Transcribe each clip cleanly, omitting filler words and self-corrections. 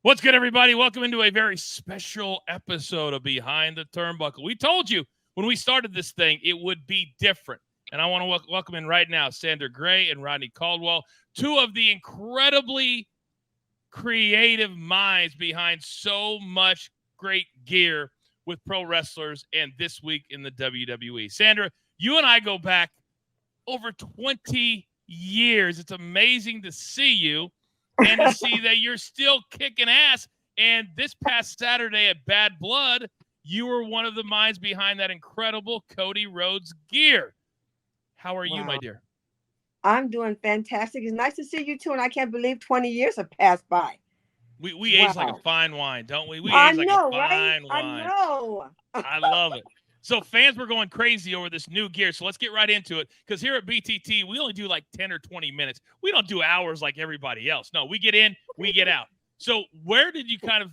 What's good, everybody? Welcome into a very special episode of Behind the Turnbuckle. We told you when we started this thing it would be different. And I want to welcome in right now Sandra Gray and Rodney Caldwell, two of the incredibly creative minds behind so much great gear with pro wrestlers and this week in the WWE. Sandra, you and I go back over 20 years. It's amazing to see you and to see that you're still kicking ass. And this past Saturday at Bad Blood, you were one of the minds behind that incredible Cody Rhodes gear. How are you, my dear? I'm doing fantastic. It's nice to see you too, and I can't believe 20 years have passed by. We age like a fine wine, don't we? We I age like a know, right? fine I wine. know. I love it. So fans were going crazy over this new gear. So let's get right into it. Because here at BTT, we only do like 10 or 20 minutes. We don't do hours like everybody else. No, we get in, we get out. So where did you kind of,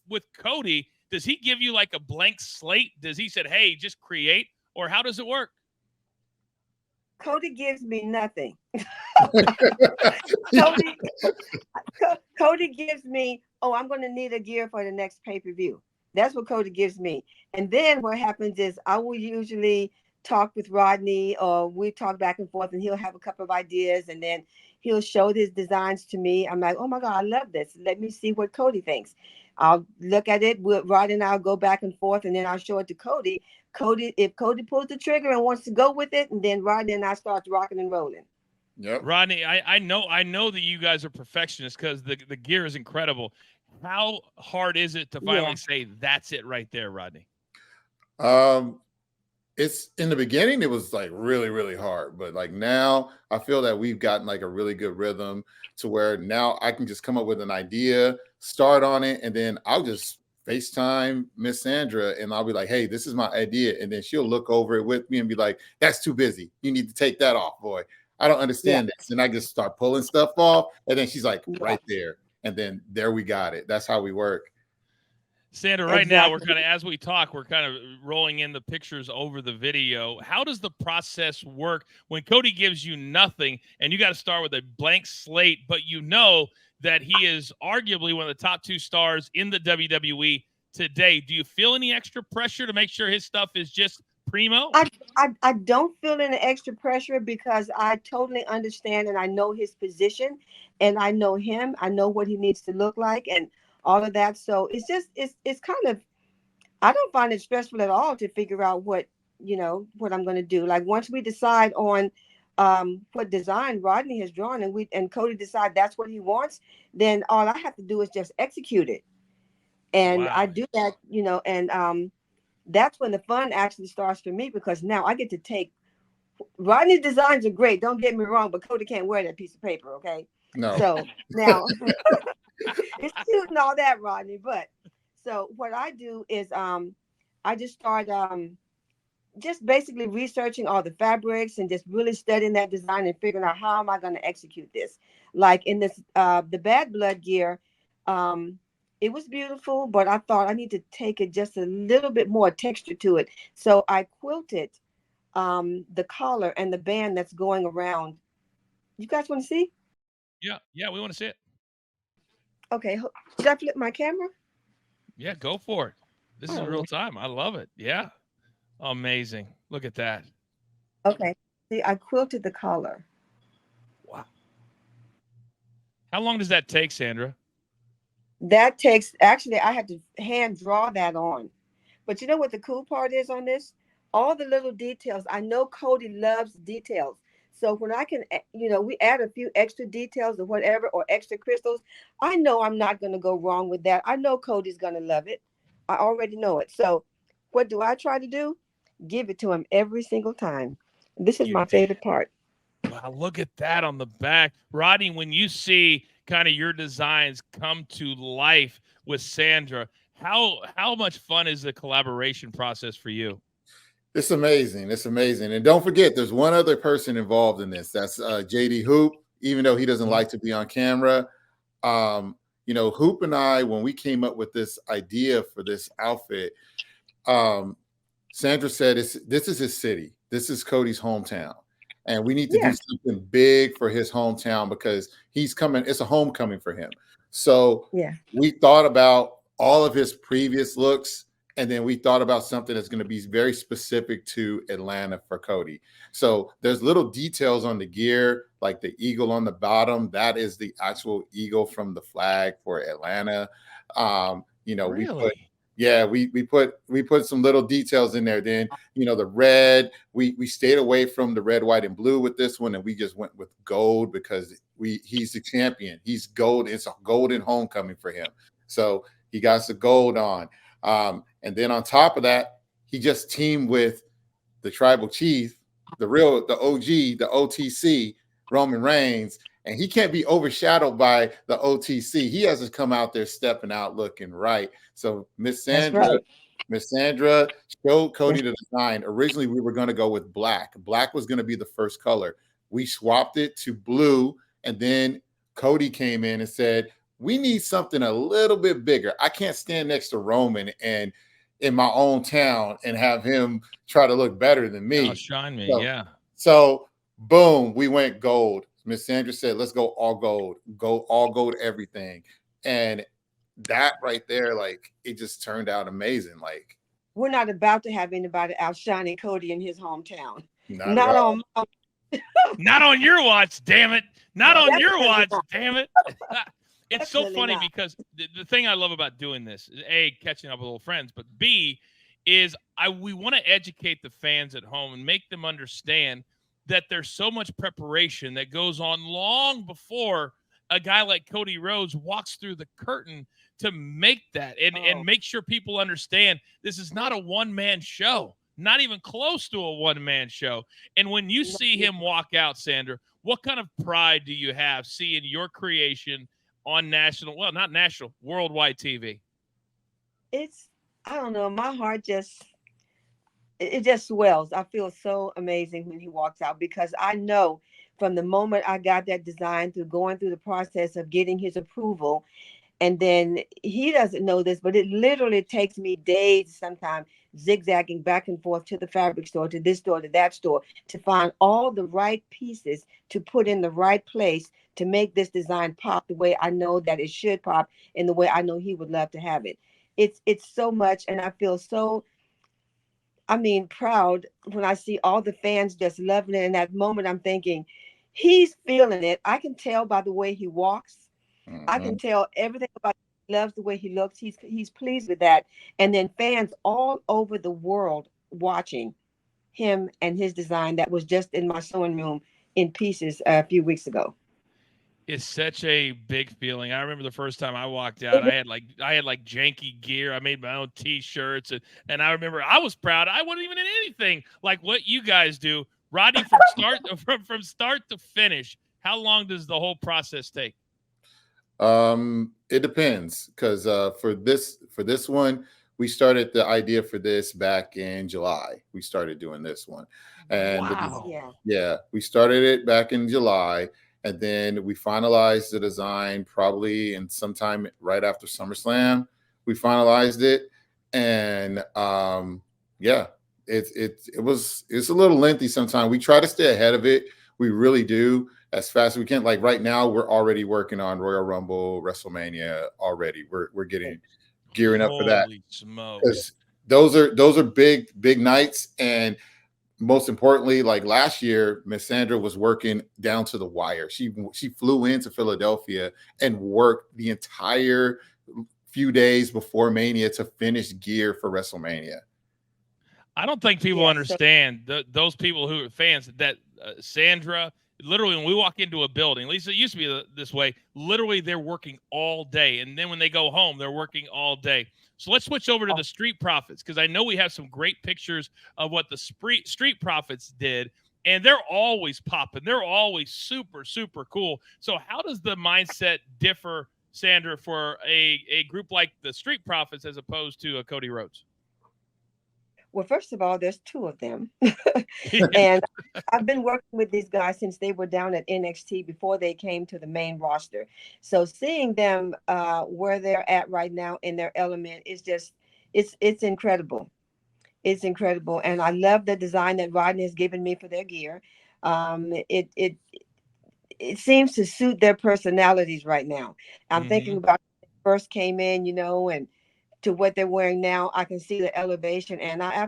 with Cody, does he give you like a blank slate? Does he said, hey, just create? Or how does it work? Cody gives me nothing. Cody, Cody gives me, oh, I'm going to need a gear for the next pay-per-view. That's what Cody gives me. And then what happens is I will usually talk with Rodney, or we talk back and forth, and he'll have a couple of ideas, and then he'll show his designs to me. I'm like, oh my God, I love this. Let me see what Cody thinks. I'll look at it. Rodney and I'll go back and forth, and then I'll show it to Cody. If Cody pulls the trigger and wants to go with it, and then Rodney and I start rocking and rolling. Yep. Rodney, I know that you guys are perfectionists because the gear is incredible. How hard is it to finally say that's it right there, Rodney? It's in the beginning, it was like really, really hard. But like now I feel that we've gotten like a really good rhythm to where now I can just come up with an idea, start on it, and then I'll just FaceTime Miss Sandra and I'll be like, hey, this is my idea. And then she'll look over it with me and be like, that's too busy. You need to take that off, boy. I don't understand this. And I just start pulling stuff off. And then she's like, right there. And then there we got it. That's how we work. Sandra, right now we're kind of, as we talk, we're kind of rolling in the pictures over the video. How does the process work when Cody gives you nothing and you got to start with a blank slate, but you know that he is arguably one of the top two stars in the WWE today? Do you feel any extra pressure to make sure his stuff is just primo? I don't feel any extra pressure because I totally understand and I know his position and I know him. I know what he needs to look like and all of that. So it's just it's kind of, I don't find it stressful at all to figure out what I'm going to do. Like once we decide on what design Rodney has drawn and Cody decide that's what he wants, then all I have to do is just execute it. And I do that, and that's when the fun actually starts for me because now I get to take Rodney's designs are great. Don't get me wrong, but Cody can't wear that piece of paper. Okay. No. So now it's cute and all that, Rodney. But so what I do is I just start just basically researching all the fabrics and just really studying that design and figuring out how am I going to execute this. Like in this the Bad Blood gear, it was beautiful, but I thought I need to take it just a little bit more texture to it. So I quilted the collar and the band that's going around. You guys want to see? Yeah, we want to see it. Okay, should I flip my camera? Yeah, go for it. This is real time. I love it. Yeah. Amazing. Look at that. Okay. See, I quilted the collar. Wow. How long does that take, Sandra? That takes, actually, I had to hand draw that on. But you know what the cool part is on this? All the little details. I know Cody loves details. So when I can, we add a few extra details or whatever, or extra crystals, I know I'm not going to go wrong with that. I know Cody's going to love it. I already know it. So what do I try to do? Give it to him every single time. This is my favorite part. Wow, look at that on the back. Rodney, when you see kind of your designs come to life with Sandra, how much fun is the collaboration process for you? It's amazing. It's amazing. And don't forget, there's one other person involved in this. That's JD Hoop, even though he doesn't like to be on camera. Hoop and I, when we came up with this idea for this outfit, Sandra said, this is his city. This is Cody's hometown. And we need to do something big for his hometown because he's coming. It's a homecoming for him. So Yeah. we thought about all of his previous looks, and then we thought about something that's going to be very specific to Atlanta for Cody. So there's little details on the gear, like the eagle on the bottom. That is the actual eagle from the flag for Atlanta. We put Really? we put some little details in there. Then the red, we stayed away from the red, white, and blue with this one, and we just went with gold because he's the champion. He's gold. It's a golden homecoming for him. So he got the gold on. And then on top of that, he just teamed with the tribal chief, the OG, the OTC, Roman Reigns, and he can't be overshadowed by the OTC. He has to come out there stepping out looking right. So Miss Sandra showed Cody the design. Originally, we were going to go with black. Black was going to be the first color. We swapped it to blue, and then Cody came in and said, we need something a little bit bigger. I can't stand next to Roman and in my own town and have him try to look better than me. Outshine me, So boom, we went gold. Miss Sandra said, let's go all gold, everything. And that right there, like, it just turned out amazing. Like, we're not about to have anybody outshining Cody in his hometown. Not on not on your watch, damn it. Not on your watch, damn it. It's so funny because the thing I love about doing this is A, catching up with old friends, but B, is we want to educate the fans at home and make them understand that there's so much preparation that goes on long before a guy like Cody Rhodes walks through the curtain to make that and make sure people understand this is not a one-man show, not even close to a one-man show. And when you see him walk out, Sandra, what kind of pride do you have seeing your creation on worldwide TV? I don't know, my heart just swells. I feel so amazing when he walks out because I know from the moment I got that design through going through the process of getting his approval, and then he doesn't know this, but it literally takes me days sometimes zigzagging back and forth to the fabric store, to this store, to that store, to find all the right pieces to put in the right place to make this design pop the way I know that it should pop and the way I know he would love to have it. It's so much, and I feel so, proud when I see all the fans just loving it. In that moment, I'm thinking, he's feeling it. I can tell by the way he walks. Mm-hmm. I can tell everything about him. He loves the way he looks. He's pleased with that. And then fans all over the world watching him and his design that was just in my sewing room in pieces a few weeks ago. It's such a big feeling. I remember the first time I walked out, I had janky gear. I made my own t-shirts and I remember I was proud. I wasn't even in anything like what you guys do. Rodney, from start to finish, how long does the whole process take? It depends because for this one, we started the idea for this back in July. We started doing this one. And wow. We started it back in July. And then we finalized the design probably in sometime right after SummerSlam. We finalized it, and it's a little lengthy sometimes. We try to stay ahead of it. We really do as fast as we can. Like right now, we're already working on Royal Rumble, WrestleMania already. We're gearing up for that. Holy smokes! Those are big nights, and most importantly, like last year, Miss Sandra was working down to the wire. She flew into Philadelphia and worked the entire few days before Mania to finish gear for WrestleMania. I don't think people understand those people who are fans that Sandra, literally when we walk into a building, at least it used to be this way, literally they're working all day. And then when they go home, they're working all day. So let's switch over to the Street Profits, because I know we have some great pictures of what the Street Profits did, and they're always popping. They're always super, super cool. So how does the mindset differ, Sandra, for a group like the Street Profits as opposed to a Cody Rhodes? Well, first of all, there's two of them. And I've been working with these guys since they were down at NXT before they came to the main roster. So seeing them where they're at right now in their element is just, it's incredible. It's incredible. And I love the design that Rodney has given me for their gear. it seems to suit their personalities right now. I'm thinking Mhm. about when they first came in, and to what they're wearing now. I can see the elevation, and I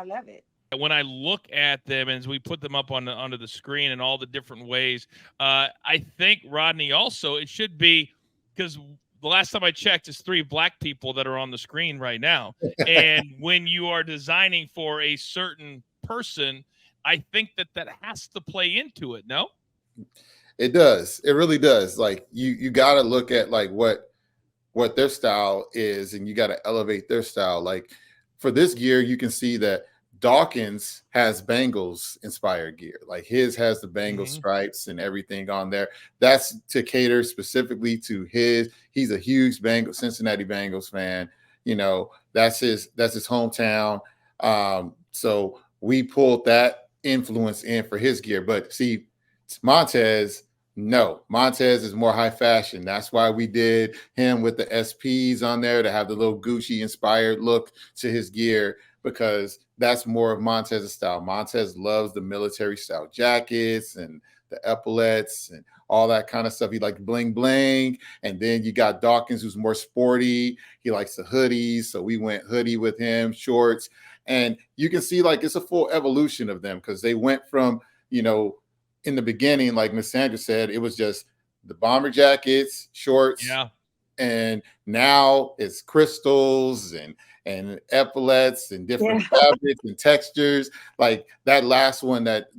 love it. When I look at them as we put them up on onto the screen in all the different ways, I think Rodney also it should be because the last time I checked, it's 3 black people that are on the screen right now. And when you are designing for a certain person, I think that has to play into it. No. It does. It really does. Like you got to look at like what their style is, and you got to elevate their style. Like for this gear, you can see that Dawkins has Bengals inspired gear. Like his has the Bengals Mhm. stripes and everything on there. That's to cater specifically to his. He's a huge Cincinnati Bengals fan. That's his hometown. So we pulled that influence in for his gear. But see, Montez, no, Montez is more high fashion. That's why we did him with the SPs on there to have the little Gucci inspired look to his gear, because that's more of Montez's style. Montez loves the military style jackets and the epaulets and all that kind of stuff. He likes bling bling. And then you got Dawkins, who's more sporty. He likes the hoodies. So we went hoodie with him, shorts. And you can see like it's a full evolution of them, because they went from, in the beginning, like Miss Sandra said, it was just the bomber jackets, shorts, Yeah. and now it's crystals and epaulets and different Yeah. fabrics and textures. Like that last one that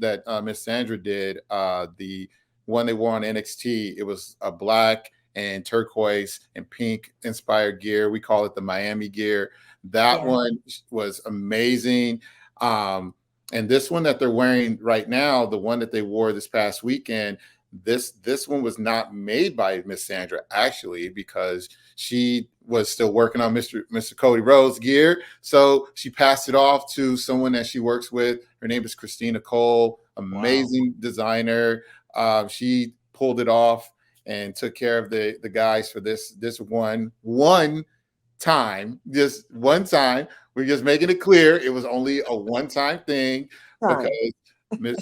Miss Sandra did, the one they wore on NXT, it was a black and turquoise and pink inspired gear. We call it the Miami gear. That Yeah. one was amazing. And this one that they're wearing right now, the one that they wore this past weekend, this one was not made by Miss Sandra, actually, because she was still working on Mr. Cody Rhodes gear. So she passed it off to someone that she works with. Her name is Christina Cole, amazing designer. She pulled it off and took care of the guys for this one time, just one time. We're just making it clear it was only a one-time thing, because Time.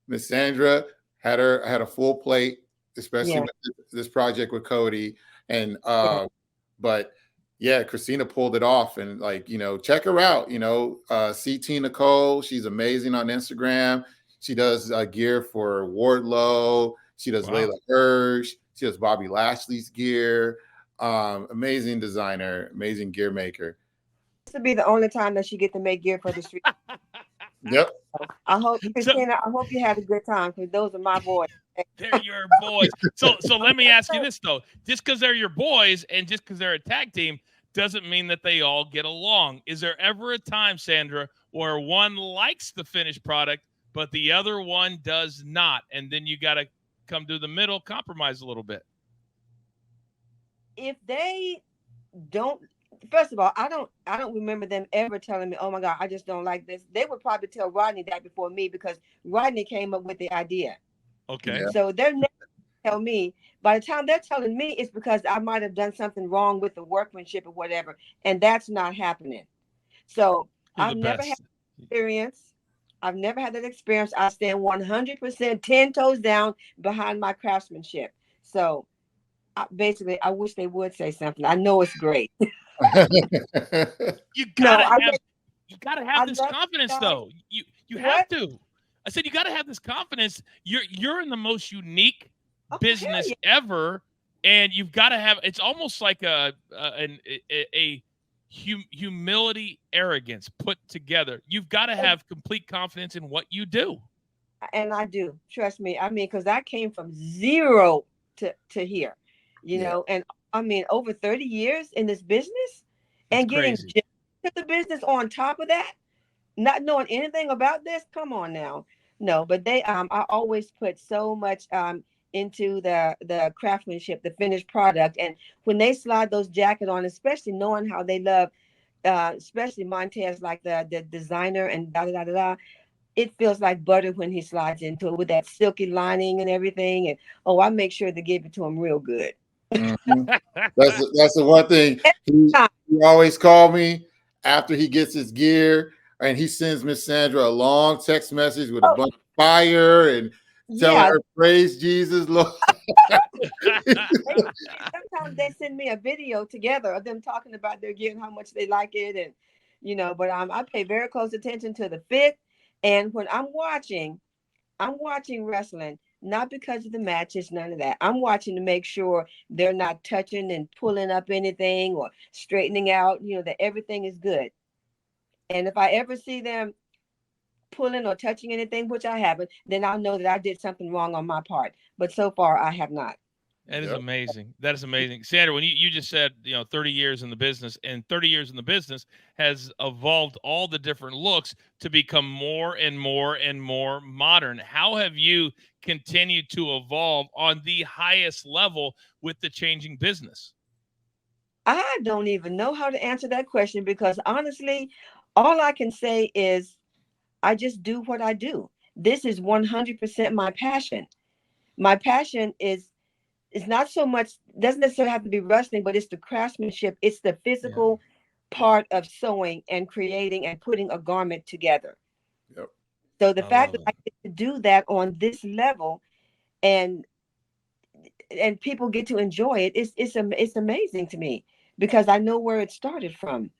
Miss Sandra had a full plate, especially Yeah. with this project with Cody. And Yeah. but yeah, Christina pulled it off, and like, check her out. CT Nicole, she's amazing on Instagram. She does gear for Wardlow. She does Wow. Layla Hirsch. She does Bobby Lashley's gear. Amazing designer, amazing gear maker. This will be the only time that she get to make gear for the street. Yep. I hope, So Christina, I hope you had a good time, because those are my boys. they're your boys. So let me ask you this though: just because they're your boys and just because they're a tag team doesn't mean that they all get along. Is there ever a time, Sandra, where one likes the finished product but the other one does not, and then you got to come to the middle, compromise a little bit? If they don't, first of all, I don't remember them ever telling me, "Oh my God, I just don't like this." They would probably tell Rodney that before me, because Rodney came up with the idea. Okay. Yeah. So they're never tell me. By the time they're telling me, it's because I might have done something wrong with the workmanship or whatever, and that's not happening. So You're the I've never had best. experience. I've never had that experience. I stand 100% 10 toes down behind my craftsmanship. So basically, I wish they would say something. I know it's great. You No, gotta have you gotta I have this love confidence guys. though. You have What? to. I said you gotta have this confidence. You're in the most unique Oh, hell business yeah. ever, and you've got to have. It's almost like a humility, arrogance put together. You've got to have complete confidence in what you do. And I do. Trust me. I mean, because I came from zero to here, Yeah. and I mean, over 30 years in this business, It's and getting crazy. to the business on top of that, not knowing anything about this. Come on now. No, but I always put so much into the craftsmanship, the finished product. And when they slide those jackets on, especially knowing how they love especially Montez, like the designer, and da da da da, it feels like butter when he slides into it with that silky lining and everything. And oh, I make sure to give it to him real good. Mhm. That's the one thing he always call me after he gets his gear, and he sends Miss Sandra a long text message with a Oh, bunch of fire and telling Yeah. her, praise Jesus, Lord. Sometimes they send me a video together of them talking about their gear and how much they like it, and but I pay very close attention to the fit, and when I'm watching wrestling not because of the matches, none of that. I'm watching to make sure they're not touching and pulling up anything or straightening out, that everything is good. And if I ever see them pulling or touching anything, which I haven't, then I'll know that I did something wrong on my part. But so far, I have not. That is Yep. amazing. That is amazing. Sandra, when you just said, 30 years in the business, and 30 years in the business has evolved all the different looks to become more and more and more modern. How have you continued to evolve on the highest level with the changing business? I don't even know how to answer that question because honestly, all I can say is I just do what I do. This is 100% my passion. My passion is not so much, doesn't necessarily have to be wrestling, but it's the craftsmanship. It's the Yeah. physical part of sewing and creating and putting a garment together. Yep. So the I fact love that it. I get to do that on this level and people get to enjoy it, it's amazing to me because I know where it started from.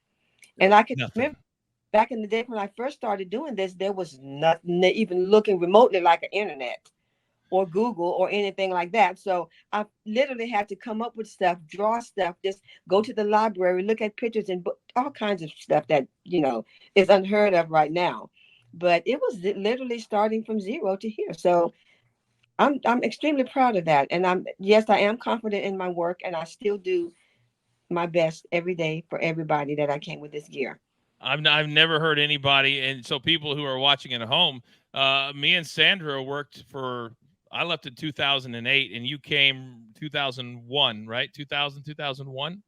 And Yep. I can Nothing. remember back in the day when I first started doing this, there was nothing even looking remotely like an internet or Google or anything like that. So I literally had to come up with stuff, draw stuff, just go to the library, look at pictures and all kinds of stuff that, is unheard of right now. But it was literally starting from zero to here. So I'm extremely proud of that. And I am confident in my work and I still do my best every day for everybody that I can with this gear. I've never heard anybody, and so people who are watching at home, me and Sandra worked for. I left in 2008, and you came 2001, right? 2000, 2001,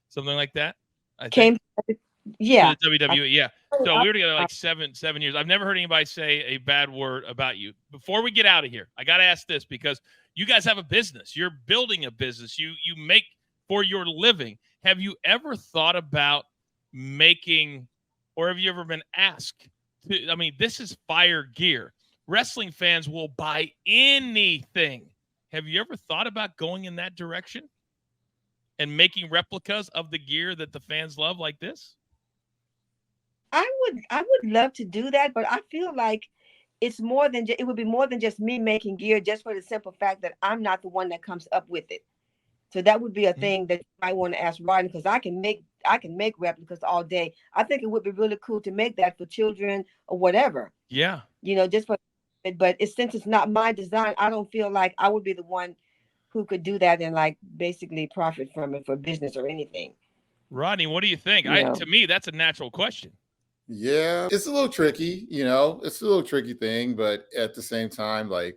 something like that. I think Came, yeah. to the WWE. Yeah. So I, we were together I, like 7 years. I've never heard anybody say a bad word about you. Before we get out of here, I got to ask this because you guys have a business. You're building a business. You make for your living. Have you ever thought about making, or have you ever been asked to? I mean, this is fire gear. Wrestling fans will buy anything. Have you ever thought about going in that direction and making replicas of the gear that the fans love like this? I would love to do that, but I feel like it's more than it would be more than just me making gear, just for the simple fact that I'm not the one that comes up with it. So that would be a thing that I want to ask Rodney because I can make replicas all day. I think it would be really cool to make that for children or whatever, Yeah. just for. But since it's not my design, I don't feel like I would be the one who could do that and like basically profit from it for business or anything. Rodney, what do you think? You know. To me, that's a natural question. Yeah, it's a little tricky, it's a little tricky thing, but at the same time, like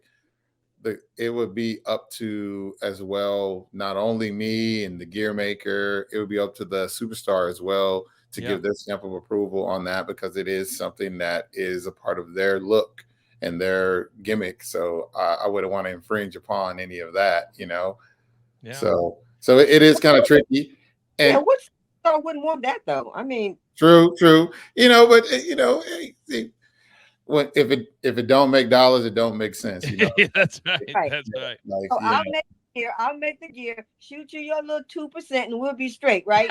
it would be up to as well, not only me and the gear maker, it would be up to the superstar as well to Yeah. give their stamp of approval on that because it is something that is a part of their look and their gimmick. So I wouldn't want to infringe upon any of that. Yeah. So it is kind of tricky. Yeah, And what star wouldn't want that though? I mean, true, but what if it don't make dollars, it don't make sense. That's right. right. That's right. Like, So yeah, I'll make the gear, shoot you your little 2%, and we'll be straight, right?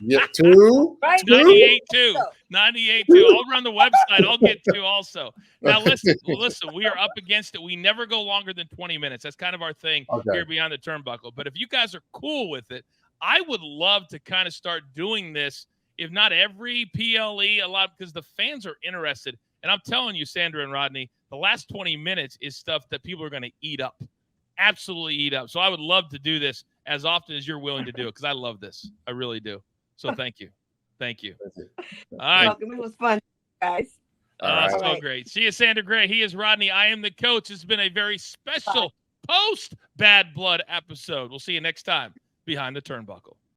yeah, two, Right? 98 2. So, 98 2. I'll run the website. I'll get to also. Now listen, we are up against it. We never go longer than 20 minutes. That's kind of our thing Okay. here Behind the Turnbuckle. But if you guys are cool with it, I would love to kind of start doing this, if not every PLE, a lot, because the fans are interested. And I'm telling you, Sandra and Rodney, the last 20 minutes is stuff that people are going to eat up. Absolutely eat up. So I would love to do this as often as you're willing to do it because I love this. I really do. So thank you. Thank you. All right. welcome. It was fun, guys. All right. So All right. great. See you, Sandra Gray. He is Rodney. I am the coach. It's been a very special post Bad Blood episode. We'll see you next time Behind the Turnbuckle.